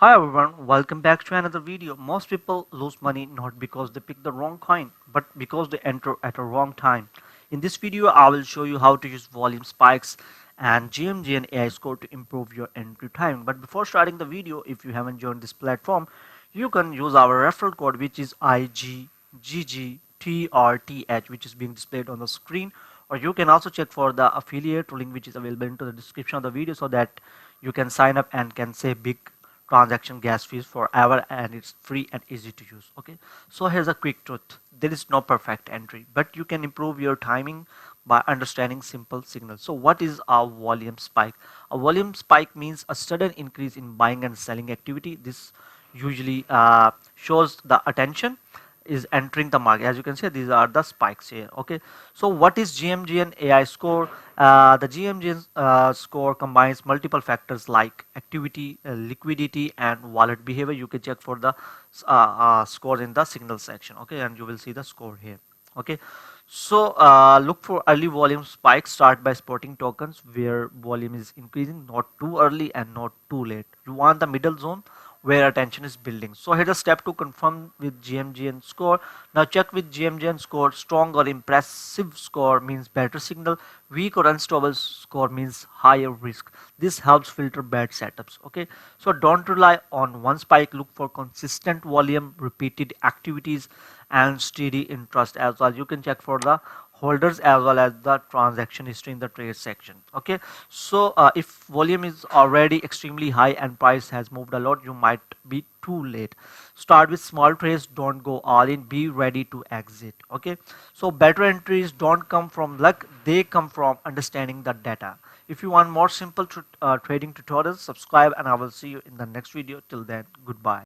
Hi everyone, welcome back to another video. Most people lose money not because they pick the wrong coin, but because they enter at a wrong time. In this video, I will show you how to use volume spikes and GMGN AI score to improve your entry time. But before starting the video, if you haven't joined this platform, you can use our referral code, which is IGGGTRTH, which is being displayed on the screen. Or you can also check for the affiliate link, which is available into the description of the video, so that you can sign up and can save big transaction gas fees forever, and it's free and easy to use. Okay, so here's a quick truth: there is no perfect entry, but you can improve your timing by understanding simple signals. So what is a volume spike? A volume spike means a sudden increase in buying and selling activity. This usually shows the attention is entering the market. As you can see, these are the spikes here. Okay, so what is GMGN AI score? The GMGN score combines multiple factors like activity, liquidity, and wallet behavior. You can check for the scores in the signal section. Okay, and you will see the score here. Okay, so look for early volume spikes. Start by spotting tokens where volume is increasing, not too early and not too late. You want the middle zone where attention is building. So here's a step to confirm with GMGN score. Now check with GMGN score. Strong or impressive score means better signal. Weak or unstable score means higher risk. This helps filter bad setups. Okay, so don't rely on one spike. Look for consistent volume, repeated activities, and steady interest as well. You can check for the holders as well as the transaction history in the trade section. Okay, so if volume is already extremely high and price has moved a lot, you might be too late. Start with small trades, don't go all in, be ready to exit. Okay, so better entries don't come from luck, they come from understanding the data. If you want more simple trading tutorials, subscribe, and I will see you in the next video. Till then, goodbye.